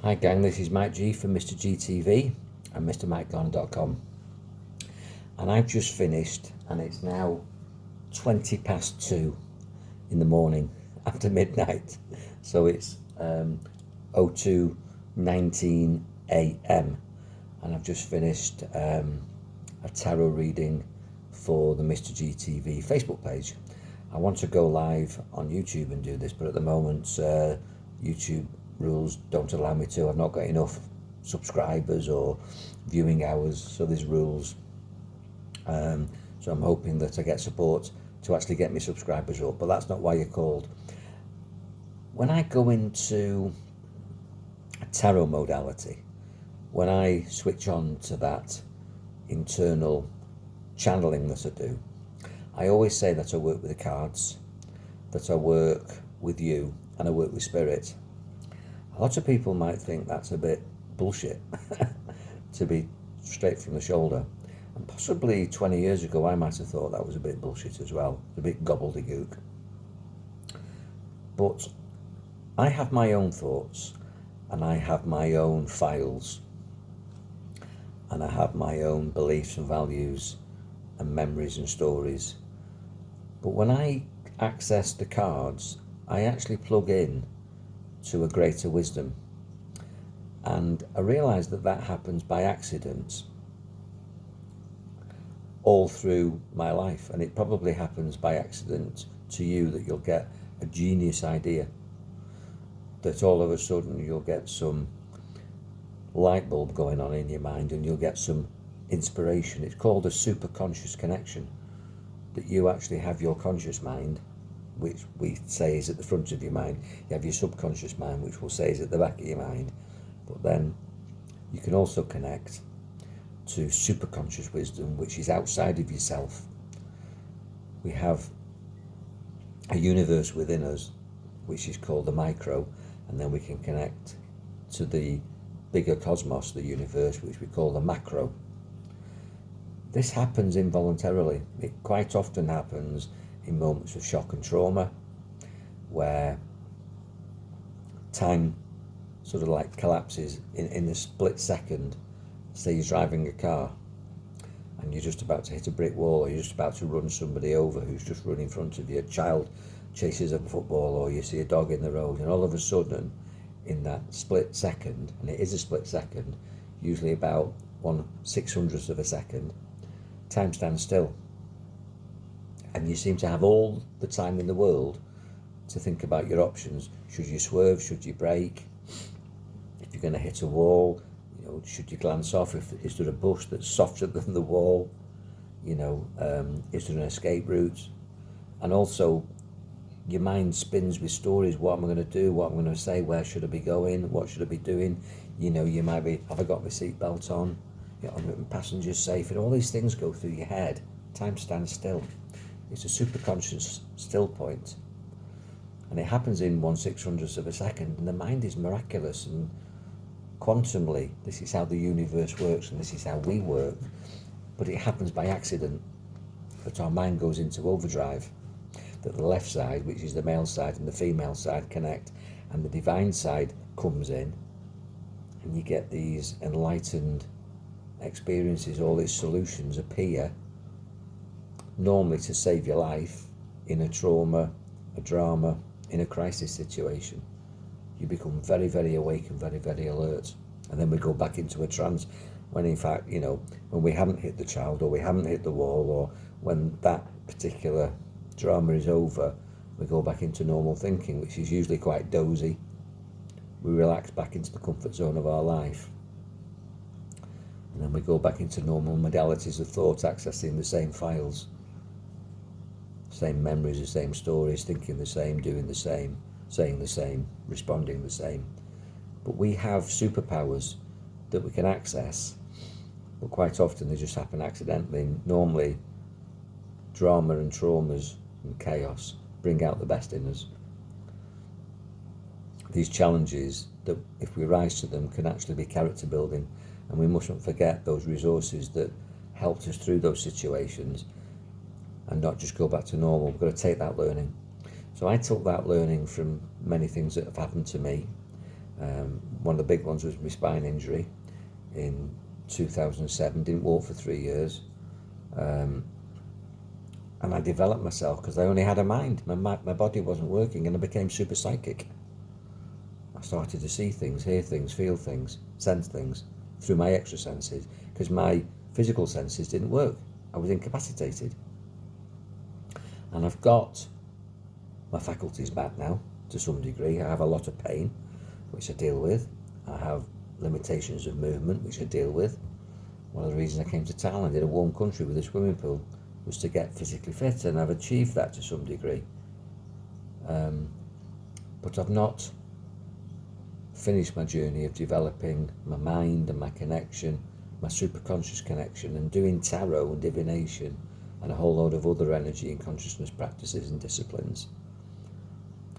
Hi gang, this is Mike G from Mr. GTV and MrMikeGarner.com, and I've just finished and it's now 20 past 2 in the morning after midnight, so it's 02:19 a.m. and I've just finished a tarot reading for the Mr. GTV Facebook page. I want to go live on YouTube and do this, but at the moment YouTube rules don't allow me to. I've not got enough subscribers or viewing hours, so there's rules. So I'm hoping that I get support to actually get my subscribers up, but that's not why you're called. When I go into a tarot modality, when I switch on to that internal channeling that I do, I always say that I work with the cards, that I work with you, and I work with spirit. A lot of people might think that's a bit bullshit, to be straight from the shoulder. And possibly 20 years ago, I might have thought that was a bit bullshit as well, a bit gobbledygook. But I have my own thoughts, and I have my own files, and I have my own beliefs and values and memories and stories. But when I access the cards, I actually plug in to a greater wisdom. And I realise that that happens by accident all through my life. And it probably happens by accident to you, that you'll get a genius idea, that all of a sudden you'll get some light bulb going on in your mind and you'll get some inspiration. It's called a superconscious connection, that you actually have your conscious mind, which we say is at the front of your mind. You have your subconscious mind, which we'll say is at the back of your mind. But then you can also connect to superconscious wisdom, which is outside of yourself. We have a universe within us, which is called the micro, and then we can connect to the bigger cosmos, the universe, which we call the macro. This happens involuntarily. It quite often happens in moments of shock and trauma, where time sort of like collapses in a split second. Say you're driving a car and you're just about to hit a brick wall, or you're just about to run somebody over who's just run in front of you. A child chases a football, or you see a dog in the road, and all of a sudden, in that split second, and it is a split second, usually about 1/600th of a second, time stands still. And you seem to have all the time in the world to think about your options. Should you swerve? Should you brake? If you're going to hit a wall, should you glance off? Is there a bush that's softer than the wall? Is there an escape route? And also, your mind spins with stories. What am I going to do? What am I going to say? Where should I be going? What should I be doing? You might be, have I got my seatbelt on? Are my passengers safe? And all these things go through your head. Time stands still. It's a superconscious still point, and it happens in 1/600th of a second, and the mind is miraculous. And quantumly, this is how the universe works, and this is how we work, but it happens by accident, that our mind goes into overdrive, that the left side, which is the male side, and the female side connect, and the divine side comes in, and you get these enlightened experiences. All these solutions appear, normally to save your life in a trauma, a drama, in a crisis situation. You become very, very awake and very, very alert. And then we go back into a trance, when in fact, when we haven't hit the child, or we haven't hit the wall, or when that particular drama is over, we go back into normal thinking, which is usually quite dozy. We relax back into the comfort zone of our life. And then we go back into normal modalities of thought, accessing the same files, same memories, the same stories, thinking the same, doing the same, saying the same, responding the same. But we have superpowers that we can access, but quite often they just happen accidentally. Normally, drama and traumas and chaos bring out the best in us. These challenges, that if we rise to them, can actually be character building, and we mustn't forget those resources that helped us through those situations, and not just go back to normal. We've got to take that learning. So I took that learning from many things that have happened to me. One of the big ones was my spine injury in 2007. Didn't walk for 3 years. And I developed myself because I only had a mind. My body wasn't working, and I became super psychic. I started to see things, hear things, feel things, sense things through my extra senses because my physical senses didn't work. I was incapacitated. And I've got my faculties back now to some degree. I have a lot of pain, which I deal with. I have limitations of movement, which I deal with. One of the reasons I came to Thailand in a warm country with a swimming pool was to get physically fit, and I've achieved that to some degree. But I've not finished my journey of developing my mind and my connection, my superconscious connection, and doing tarot and divination and a whole load of other energy and consciousness practices and disciplines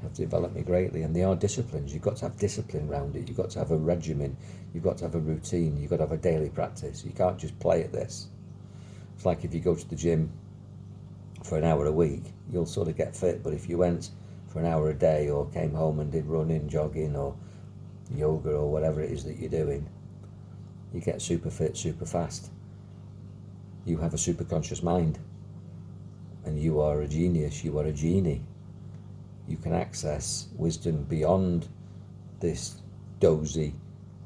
have developed me greatly. And they are disciplines. You've got to have discipline around it. You've got to have a regimen. You've got to have a routine. You've got to have a daily practice. You can't just play at this. It's like if you go to the gym for an hour a week, you'll sort of get fit. But if you went for an hour a day or came home and did running, jogging or yoga or whatever it is that you're doing, you get super fit super fast. You have a super conscious mind, and you are a genius. You are a genie. You can access wisdom beyond this dozy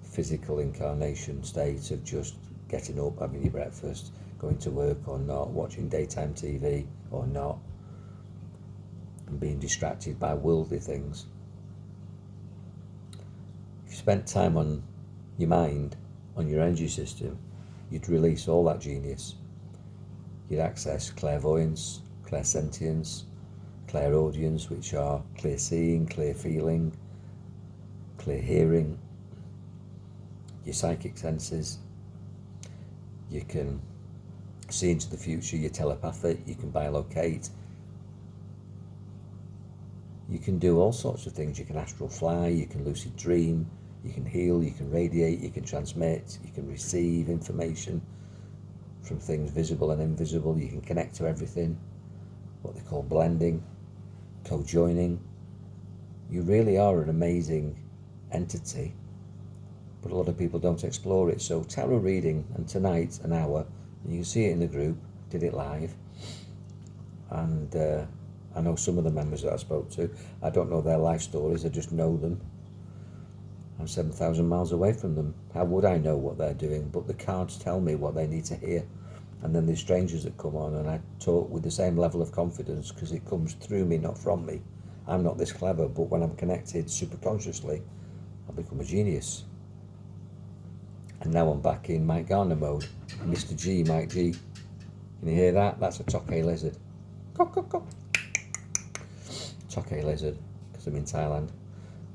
physical incarnation state of just getting up, having your breakfast, going to work or not, watching daytime TV or not, and being distracted by worldly things. If you spent time on your mind, on your energy system, you'd release all that genius. You'd access clairvoyance, clairsentience, clairaudience, which are clear seeing, clear feeling, clear hearing, your psychic senses. You can see into the future, you're telepathic, you can bilocate. You can do all sorts of things. You can astral fly, you can lucid dream, you can heal, you can radiate, you can transmit, you can receive information from things visible and invisible. You can connect to everything, what they call blending, co-joining. You really are an amazing entity, but a lot of people don't explore it. So tarot reading, and tonight an hour, and you can see it in the group, did it live, and I know some of the members that I spoke to. I don't know their life stories, I just know them. I'm 7,000 miles away from them. How would I know what they're doing? But the cards tell me what they need to hear. And then there's strangers that come on, and I talk with the same level of confidence because it comes through me, not from me. I'm not this clever, but when I'm connected super consciously, I become a genius. And now I'm back in Mike Garner mode. Mr. G, Mike G. Can you hear that? That's a Tokay lizard. Cock, cock, cock. Tokay lizard, because I'm in Thailand.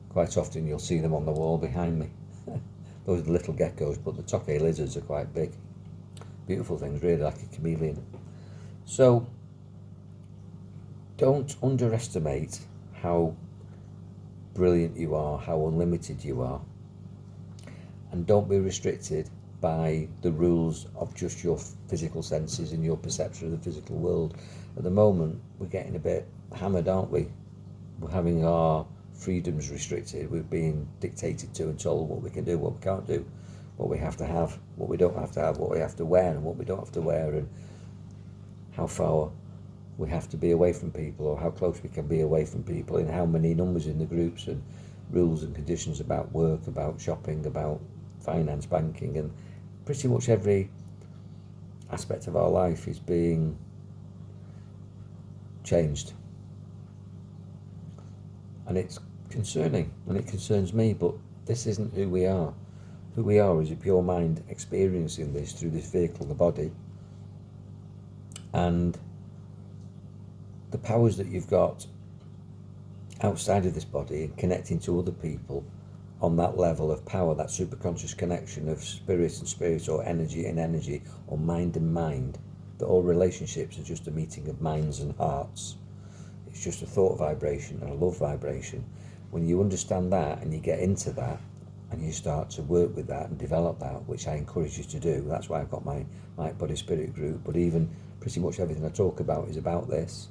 Quite often you'll see them on the wall behind me. Those are the little geckos, but the Tokay lizards are quite big. Beautiful things, really, like a chameleon. So don't underestimate how brilliant you are, how unlimited you are, and don't be restricted by the rules of just your physical senses and your perception of the physical world. At the moment, we're getting a bit hammered, aren't we? We're having our freedoms restricted. We're being dictated to and told what we can do, what we can't do, what we have to have, what we don't have to have, what we have to wear and what we don't have to wear, and how far we have to be away from people, or how close we can be away from people, and how many numbers in the groups, and rules and conditions about work, about shopping, about finance, banking, and pretty much every aspect of our life is being changed. And it's concerning, and it concerns me, but this isn't who we are. Who we are is a pure mind experiencing this through this vehicle, the body, and the powers that you've got outside of this body and connecting to other people on that level of power, that superconscious connection of spirit and spirit, or energy and energy, or mind and mind, that all relationships are just a meeting of minds and hearts. It's just a thought vibration and a love vibration. When you understand that and you get into that and you start to work with that and develop that, which I encourage you to do, that's why I've got my Mind Body Spirit group, but even pretty much everything I talk about is about this.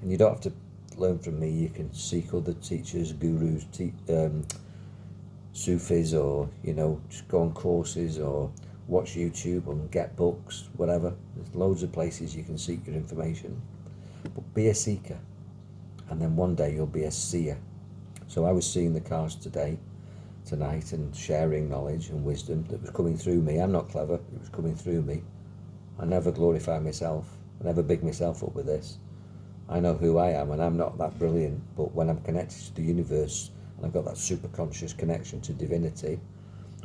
And you don't have to learn from me. You can seek other teachers, gurus, Sufis, or just go on courses or watch YouTube and get books, whatever. There's loads of places you can seek your information. But be a seeker, and then one day you'll be a seer. So I was seeing the cars tonight, and sharing knowledge and wisdom that was coming through me. I'm not clever, it was coming through me. I never glorify myself, I never big myself up with this. I know who I am, and I'm not that brilliant, but when I'm connected to the universe, and I've got that super conscious connection to divinity,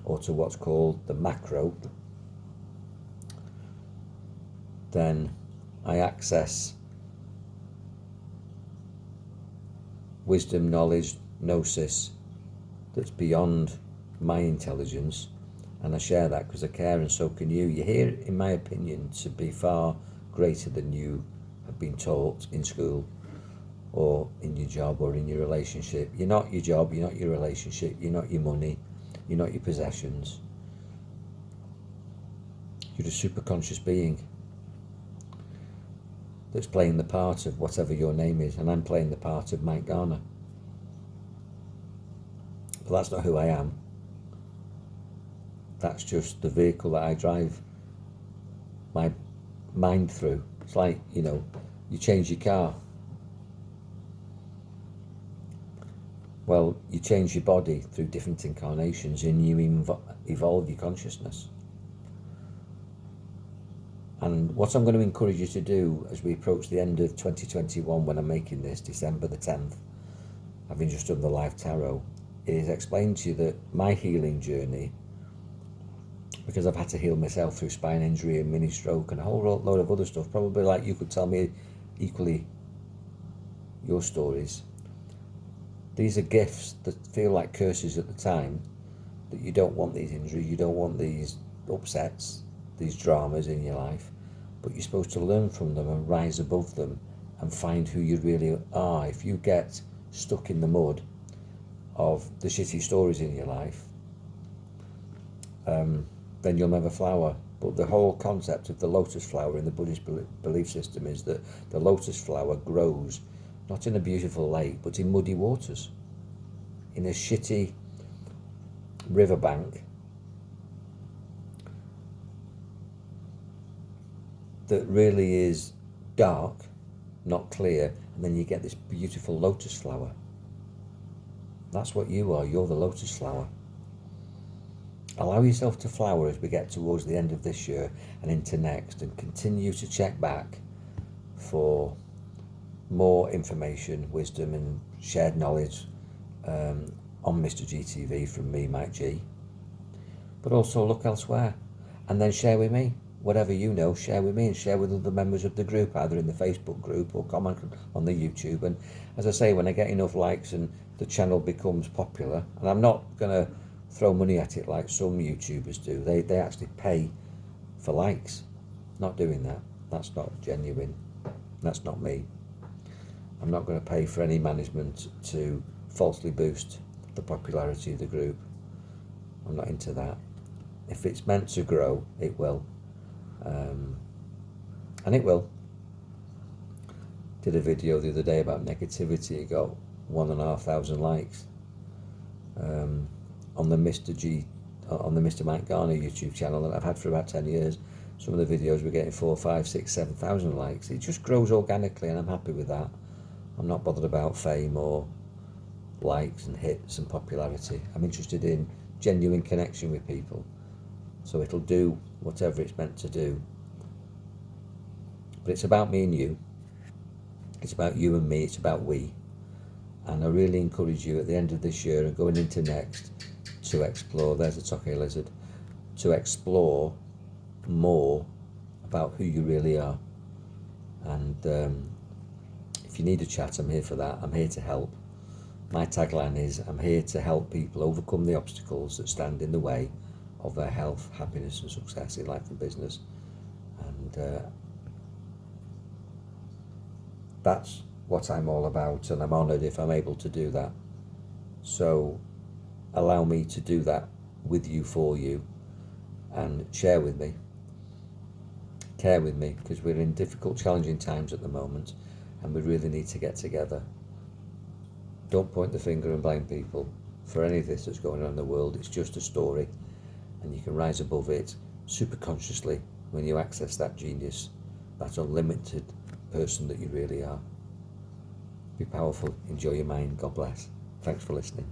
or to what's called the macro, then I access wisdom, knowledge, gnosis that's beyond my intelligence, and I share that because I care, and so can you. You're here, in my opinion, to be far greater than you have been taught in school or in your job or in your relationship. You're not your job, you're not your relationship, you're not your money, you're not your possessions. You're a super conscious being that's playing the part of whatever your name is, and I'm playing the part of Mike Garner. But that's not who I am. That's just the vehicle that I drive my mind through. It's like, you change your car. Well, you change your body through different incarnations, and you evolve your consciousness. And what I'm going to encourage you to do as we approach the end of 2021, when I'm making this, December the 10th, having just done the live tarot, is explain to you that my healing journey, because I've had to heal myself through spine injury and mini stroke and a whole load of other stuff, probably like you could tell me equally your stories. These are gifts that feel like curses at the time, that you don't want these injuries, you don't want these upsets, these dramas in your life, but you're supposed to learn from them and rise above them and find who you really are. If you get stuck in the mud of the shitty stories in your life, then you'll never flower. But the whole concept of the lotus flower in the Buddhist belief system is that the lotus flower grows not in a beautiful lake, but in muddy waters, in a shitty riverbank that really is dark, not clear, and then you get this beautiful lotus flower. That's what you are. You're the lotus flower. Allow yourself to flower as we get towards the end of this year and into next, and continue to check back for more information, wisdom and shared knowledge on Mr. GTV from me, Mike G. But also look elsewhere, and then share with me. Whatever you know, share with me, and share with other members of the group, either in the Facebook group or comment on the YouTube. And as I say, when I get enough likes and the channel becomes popular, and I'm not going to throw money at it like some YouTubers do. They actually pay for likes. Not doing that. That's not genuine. That's not me. I'm not going to pay for any management to falsely boost the popularity of the group. I'm not into that. If it's meant to grow, it will. And it will. Did a video the other day about negativity. It got 1,500 likes. On the Mr. Mike Garner YouTube channel that I've had for about 10 years, some of the videos were getting 4, 5, 6, 7,000 likes. It just grows organically, and I'm happy with that. I'm not bothered about fame or likes and hits and popularity. I'm interested in genuine connection with people. So it'll do whatever it's meant to do. But it's about me and you. It's about you and me. It's about we. And I really encourage you at the end of this year and going into next to explore, there's a Tokay lizard, to explore more about who you really are. And if you need a chat, I'm here for that. I'm here to help. My tagline is, I'm here to help people overcome the obstacles that stand in the way of their health, happiness and success in life and business. And that's what I'm all about, and I'm honoured if I'm able to do that. So allow me to do that with you, for you, and share with me, care with me, because we're in difficult, challenging times at the moment, and we really need to get together. Don't point the finger and blame people. for any of this that's going on in the world. It's just a story, and you can rise above it super consciously when you access that genius, that unlimited person that you really are. Be powerful, enjoy your mind, God bless. Thanks for listening.